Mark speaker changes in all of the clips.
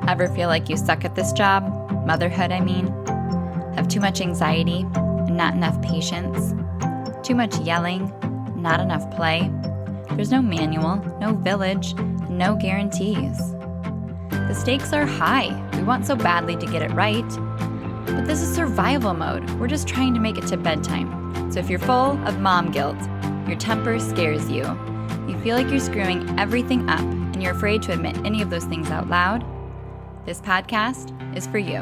Speaker 1: Ever feel like you suck at this job? Motherhood, I mean. Have too much anxiety and not enough patience? Too much yelling, not enough play? There's no manual, no village, no guarantees. The stakes are high. We want so badly to get it right. But this is survival mode. We're just trying to make it to bedtime. So if you're full of mom guilt, your temper scares you, you feel like you're screwing everything up, and you're afraid to admit any of those things out loud, this podcast is for you.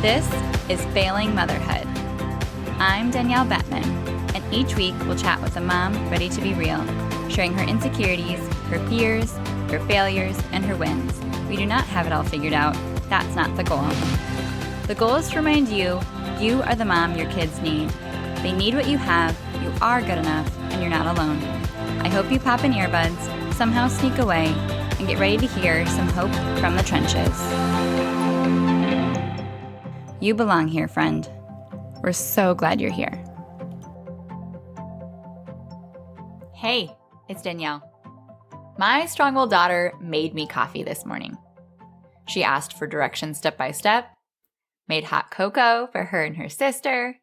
Speaker 1: This is Failing Motherhood. I'm Danielle Bettman, and each week we'll chat with a mom ready to be real, sharing her insecurities, her fears, her failures, and her wins. We do not have it all figured out. That's not the goal. The goal is to remind you, you are the mom your kids need. They need what you have, you are good enough, and you're not alone. I hope you pop in earbuds, somehow sneak away, and get ready to hear some hope from the trenches. You belong here, friend. We're so glad you're here. Hey, it's Danielle. My strong-willed daughter made me coffee this morning. She asked for directions step by step, made hot cocoa for her and her sister,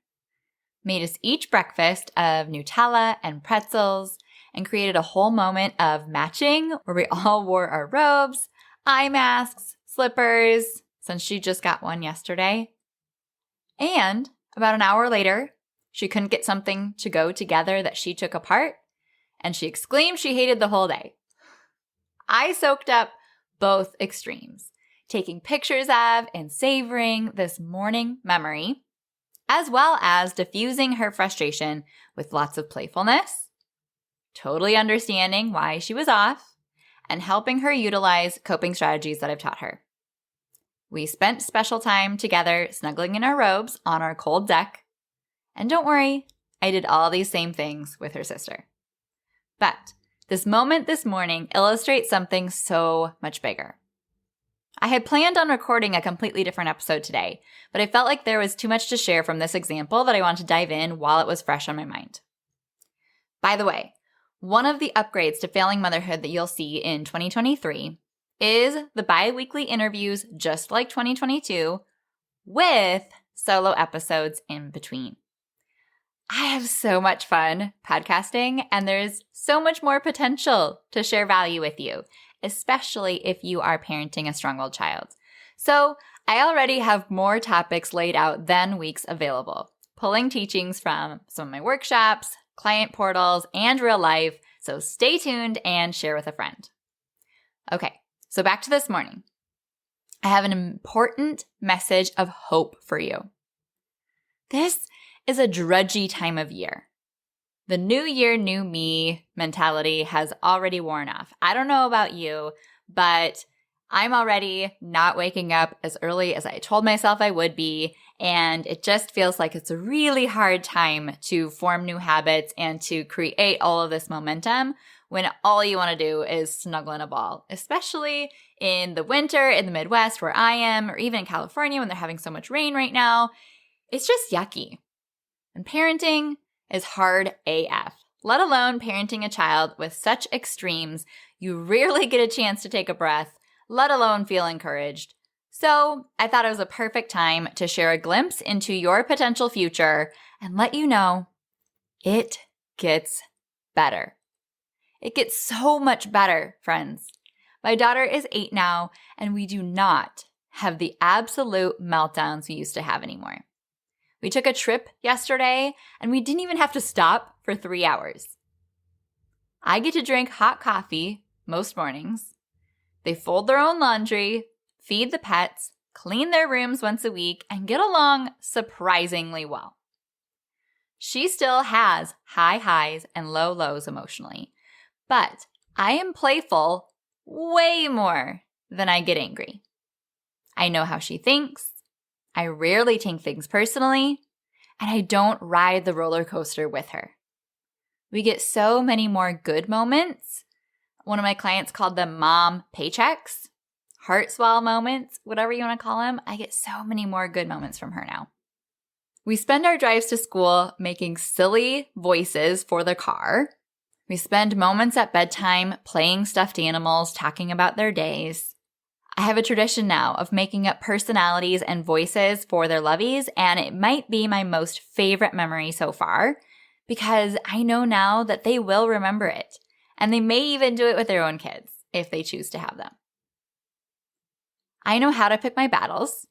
Speaker 1: made us each breakfast of Nutella and pretzels, and created a whole moment of matching where we all wore our robes, eye masks, slippers, since she just got one yesterday. And about an hour later, she couldn't get something to go together that she took apart, and she exclaimed she hated the whole day. I soaked up both extremes, taking pictures of and savoring this morning memory, as well as diffusing her frustration with lots of playfulness, totally understanding why she was off, and helping her utilize coping strategies that I've taught her. We spent special time together snuggling in our robes on our cold deck, and don't worry, I did all these same things with her sister. But this moment this morning illustrates something so much bigger. I had planned on recording a completely different episode today, but I felt like there was too much to share from this example that I wanted to dive in while it was fresh on my mind. By the way, one of the upgrades to Failing Motherhood that you'll see in 2023 is the bi-weekly interviews just like 2022 with solo episodes in between. I have so much fun podcasting, and there's so much more potential to share value with you, especially if you are parenting a strong-willed child. So I already have more topics laid out than weeks available, pulling teachings from some of my workshops, client portals, and real life, so stay tuned and share with a friend. Okay, so back to this morning. I have an important message of hope for you. This is a drudgy time of year. The new year, new me mentality has already worn off. I don't know about you, but I'm already not waking up as early as I told myself I would be, and it just feels like it's a really hard time to form new habits and to create all of this momentum when all you want to do is snuggle in a ball, especially in the winter in the Midwest where I am, or even in California when they're having so much rain right now. It's just yucky. And parenting is hard AF, let alone parenting a child with such extremes. You rarely get a chance to take a breath, let alone feel encouraged. So I thought it was a perfect time to share a glimpse into your potential future and let you know it gets better. It gets so much better, friends. My daughter is 8 now, and we do not have the absolute meltdowns we used to have anymore. We took a trip yesterday, and we didn't even have to stop for 3 hours. I get to drink hot coffee most mornings. They fold their own laundry, feed the pets, clean their rooms once a week, and get along surprisingly well. She still has high highs and low lows emotionally, but I am playful way more than I get angry. I know how she thinks. I rarely take things personally, and I don't ride the roller coaster with her. We get so many more good moments. One of my clients called them mom paychecks, heart swell moments, whatever you want to call them. I get so many more good moments from her now. We spend our drives to school making silly voices for the car. We spend moments at bedtime playing stuffed animals, talking about their days. I have a tradition now of making up personalities and voices for their lovies, and it might be my most favorite memory so far because I know now that they will remember it, and they may even do it with their own kids if they choose to have them. I know how to pick my battles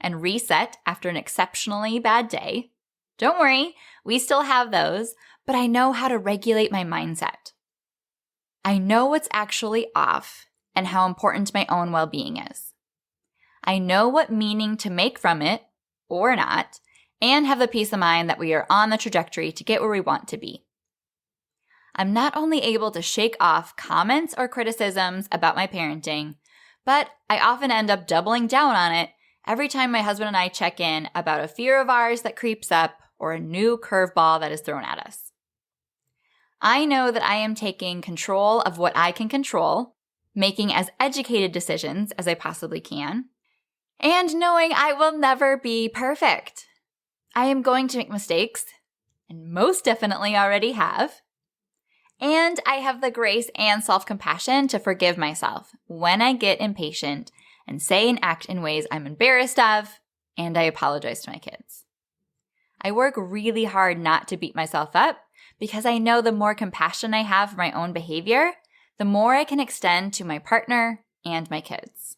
Speaker 1: and reset after an exceptionally bad day. Don't worry, we still have those, but I know how to regulate my mindset. I know what's actually off and how important my own well-being is. I know what meaning to make from it or not, and have the peace of mind that we are on the trajectory to get where we want to be. I'm not only able to shake off comments or criticisms about my parenting, but I often end up doubling down on it every time my husband and I check in about a fear of ours that creeps up or a new curveball that is thrown at us. I know that I am taking control of what I can control, making as educated decisions as I possibly can, and knowing I will never be perfect. I am going to make mistakes, and most definitely already have. And I have the grace and self-compassion to forgive myself when I get impatient and say and act in ways I'm embarrassed of, and I apologize to my kids. I work really hard not to beat myself up because I know the more compassion I have for my own behavior, the more I can extend to my partner and my kids.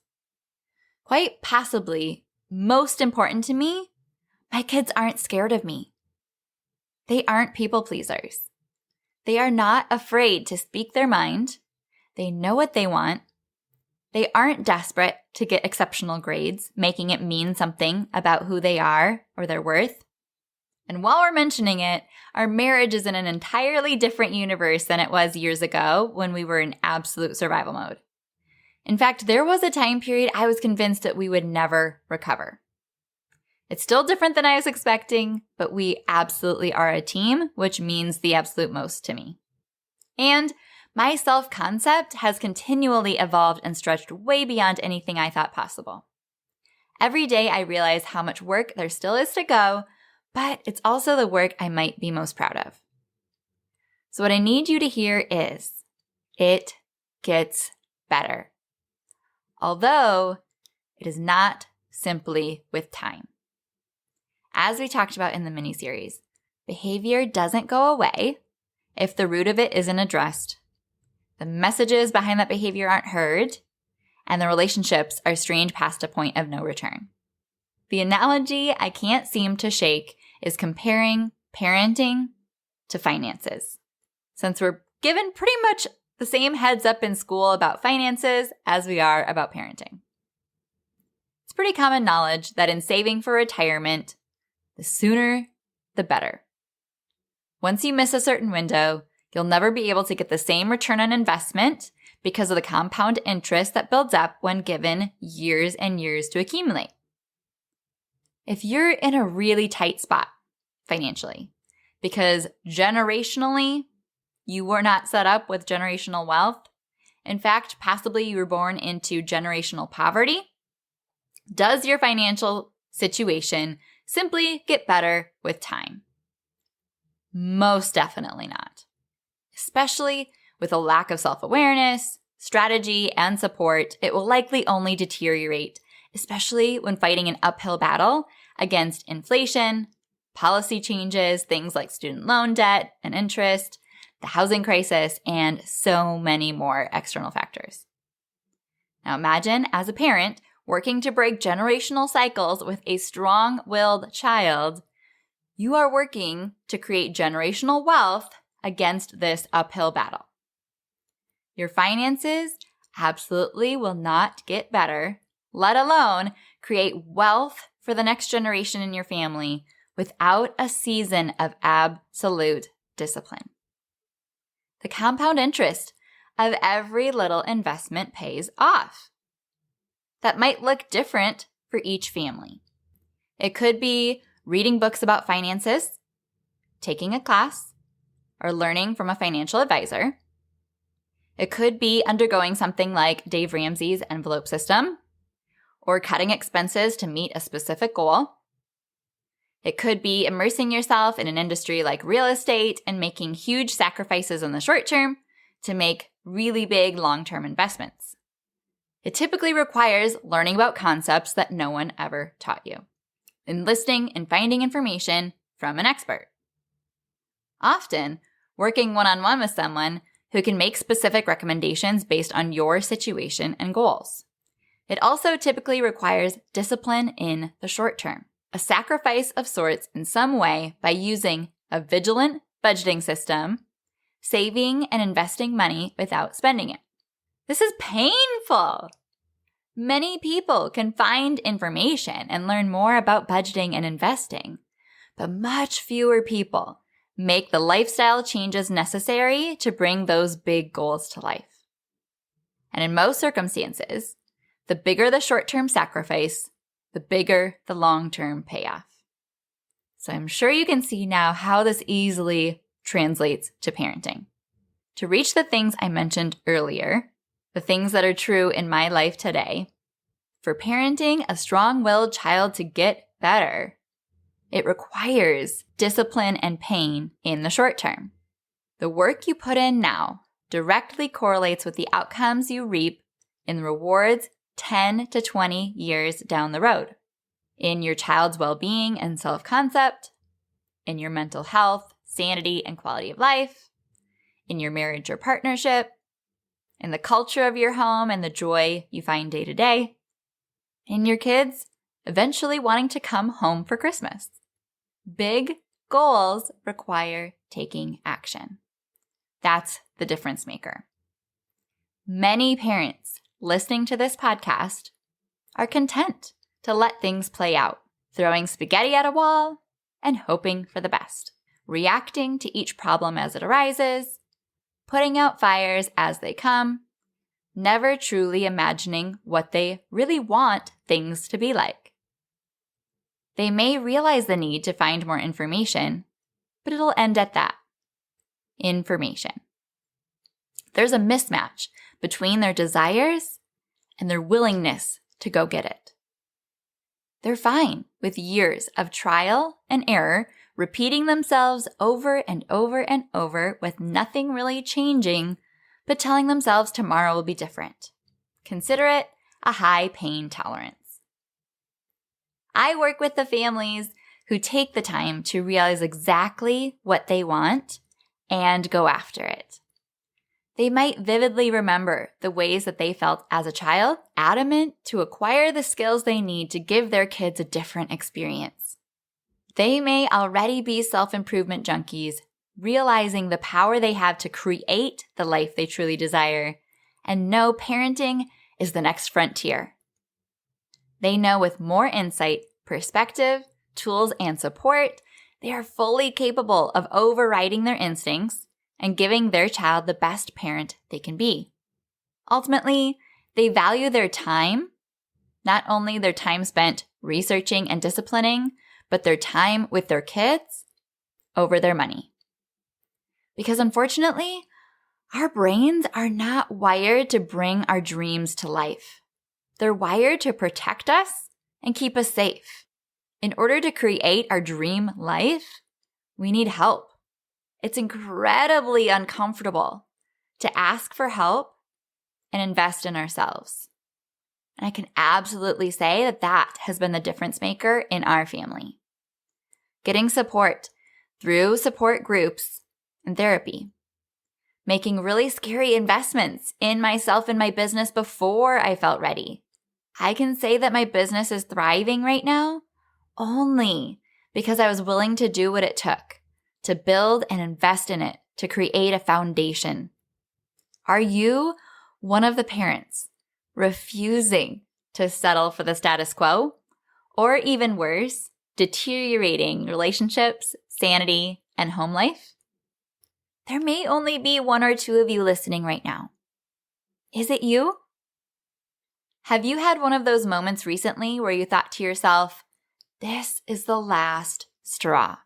Speaker 1: Quite possibly, most important to me, my kids aren't scared of me. They aren't people pleasers. They are not afraid to speak their mind. They know what they want. They aren't desperate to get exceptional grades, making it mean something about who they are or their worth. And while we're mentioning it, our marriage is in an entirely different universe than it was years ago when we were in absolute survival mode. In fact, there was a time period I was convinced that we would never recover. It's still different than I was expecting, but we absolutely are a team, which means the absolute most to me. And my self-concept has continually evolved and stretched way beyond anything I thought possible. Every day I realize how much work there still is to go, but it's also the work I might be most proud of. So what I need you to hear is, it gets better. Although it is not simply with time. As we talked about in the mini-series, behavior doesn't go away if the root of it isn't addressed, the messages behind that behavior aren't heard, and the relationships are strained past a point of no return. The analogy I can't seem to shake is comparing parenting to finances, since we're given pretty much the same heads up in school about finances as we are about parenting. It's pretty common knowledge that in saving for retirement, the sooner, the better. Once you miss a certain window, you'll never be able to get the same return on investment because of the compound interest that builds up when given years and years to accumulate. If you're in a really tight spot financially, because generationally, you were not set up with generational wealth, in fact, possibly you were born into generational poverty, does your financial situation simply get better with time? Most definitely not. Especially with a lack of self-awareness, strategy, and support, it will likely only deteriorate, especially when fighting an uphill battle against inflation, policy changes, things like student loan debt and interest, the housing crisis, and so many more external factors. Now imagine, as a parent, working to break generational cycles with a strong-willed child. You are working to create generational wealth against this uphill battle. Your finances absolutely will not get better, let alone create wealth for the next generation in your family without a season of absolute discipline. The compound interest of every little investment pays off. That might look different for each family. It could be reading books about finances, taking a class, or learning from a financial advisor. It could be undergoing something like Dave Ramsey's envelope system, or cutting expenses to meet a specific goal. It could be immersing yourself in an industry like real estate and making huge sacrifices in the short term to make really big long-term investments. It typically requires learning about concepts that no one ever taught you, enlisting and finding information from an expert. Often, working one-on-one with someone who can make specific recommendations based on your situation and goals. It also typically requires discipline in the short term, a sacrifice of sorts in some way by using a vigilant budgeting system, saving and investing money without spending it. This is painful. Many people can find information and learn more about budgeting and investing, but much fewer people make the lifestyle changes necessary to bring those big goals to life. And in most circumstances, the bigger the short-term sacrifice, the bigger the long-term payoff. So I'm sure you can see now how this easily translates to parenting. To reach the things I mentioned earlier, the things that are true in my life today, for parenting a strong-willed child to get better, it requires discipline and pain in the short term. The work you put in now directly correlates with the outcomes you reap in the rewards 10 to 20 years down the road, in your child's well-being and self-concept, in your mental health, sanity, and quality of life, in your marriage or partnership, in the culture of your home and the joy you find day to day, in your kids eventually wanting to come home for Christmas. Big goals require taking action. That's the difference maker. Many parents listening to this podcast are content to let things play out, throwing spaghetti at a wall and hoping for the best, reacting to each problem as it arises, putting out fires as they come, never truly imagining what they really want things to be like. They may realize the need to find more information, but it'll end at that. Information. There's a mismatch between their desires and their willingness to go get it. They're fine with years of trial and error repeating themselves over and over and over with nothing really changing, but telling themselves tomorrow will be different. Consider it a high pain tolerance. I work with the families who take the time to realize exactly what they want and go after it. They might vividly remember the ways that they felt as a child, adamant to acquire the skills they need to give their kids a different experience. They may already be self-improvement junkies, realizing the power they have to create the life they truly desire, and know parenting is the next frontier. They know with more insight, perspective, tools, and support, they are fully capable of overriding their instincts and giving their child the best parent they can be. Ultimately, they value their time, not only their time spent researching and disciplining, but their time with their kids over their money. Because unfortunately, our brains are not wired to bring our dreams to life. They're wired to protect us and keep us safe. In order to create our dream life, we need help. It's incredibly uncomfortable to ask for help and invest in ourselves. And I can absolutely say that that has been the difference maker in our family. Getting support through support groups and therapy. Making really scary investments in myself and my business before I felt ready. I can say that my business is thriving right now only because I was willing to do what it took to build and invest in it, to create a foundation. Are you one of the parents refusing to settle for the status quo? Or even worse, deteriorating relationships, sanity, and home life? There may only be one or two of you listening right now. Is it you? Have you had one of those moments recently where you thought to yourself, this is the last straw?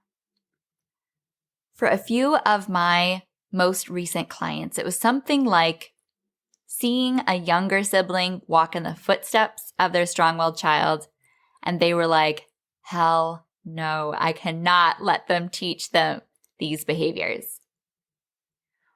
Speaker 1: For a few of my most recent clients, it was something like seeing a younger sibling walk in the footsteps of their strong-willed child, and they were like, hell no, I cannot let them teach them these behaviors.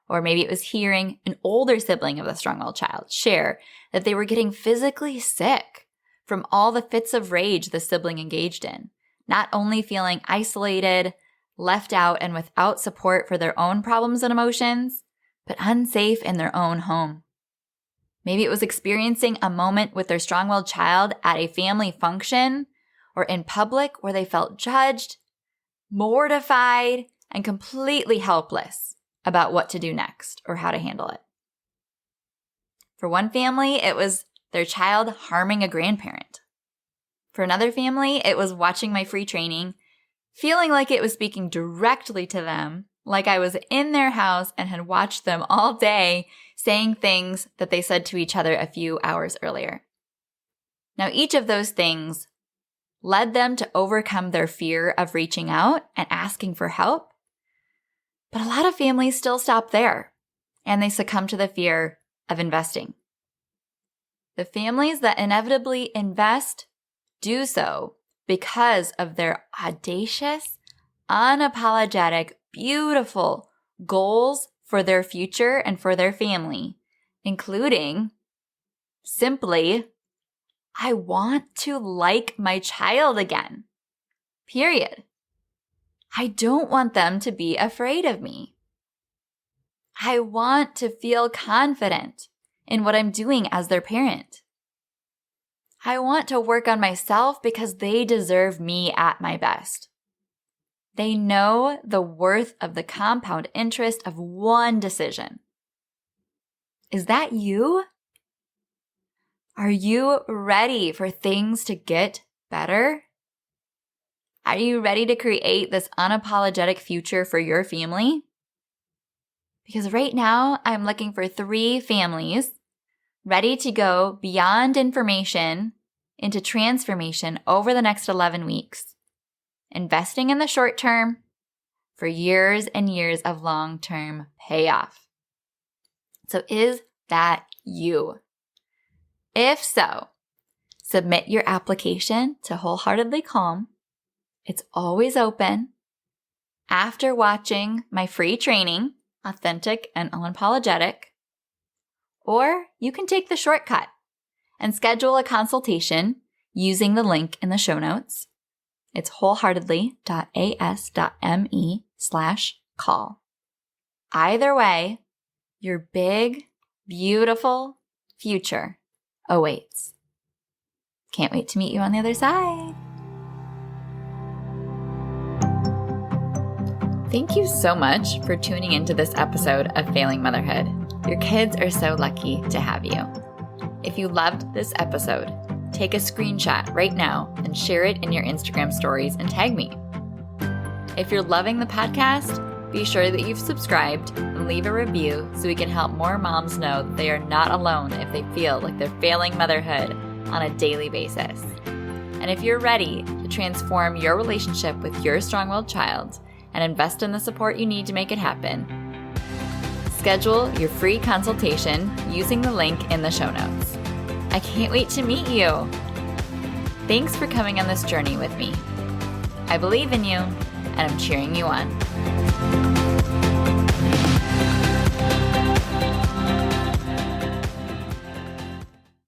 Speaker 1: Or maybe it was hearing an older sibling of the strong-willed child share that they were getting physically sick from all the fits of rage the sibling engaged in, not only feeling isolated, left out, and without support for their own problems and emotions, but unsafe in their own home. Maybe it was experiencing a moment with their strong-willed child at a family function or in public where they felt judged, mortified, and completely helpless about what to do next or how to handle it. For one family, it was their child harming a grandparent. For another family, it was watching my free training, feeling like it was speaking directly to them, like I was in their house and had watched them all day saying things that they said to each other a few hours earlier. Now, each of those things led them to overcome their fear of reaching out and asking for help. But a lot of families still stop there, and they succumb to the fear of investing. The families that inevitably invest do so because of their audacious, unapologetic, beautiful goals for their future and for their family, including simply, I want to like my child again. Period. I don't want them to be afraid of me. I want to feel confident in what I'm doing as their parent. I want to work on myself because they deserve me at my best. They know the worth of the compound interest of one decision. Is that you? Are you ready for things to get better? Are you ready to create this unapologetic future for your family? Because right now, I'm looking for 3 families ready to go beyond information into transformation over the next 11 weeks, investing in the short term for years and years of long-term payoff. So is that you? If so, submit your application to Wholeheartedly Calm. It's always open. After watching my free training, Authentic and Unapologetic, or you can take the shortcut and schedule a consultation using the link in the show notes. It's wholeheartedly.as.me/call. Either way, your big, beautiful future awaits. Can't wait to meet you on the other side. Thank you so much for tuning into this episode of Failing Motherhood. Your kids are so lucky to have you. If you loved this episode, take a screenshot right now and share it in your Instagram stories and tag me. If you're loving the podcast, be sure that you've subscribed and leave a review so we can help more moms know that they are not alone if they feel like they're failing motherhood on a daily basis. And if you're ready to transform your relationship with your strong-willed child and invest in the support you need to make it happen, schedule your free consultation using the link in the show notes. I can't wait to meet you. Thanks for coming on this journey with me. I believe in you, and I'm cheering you on.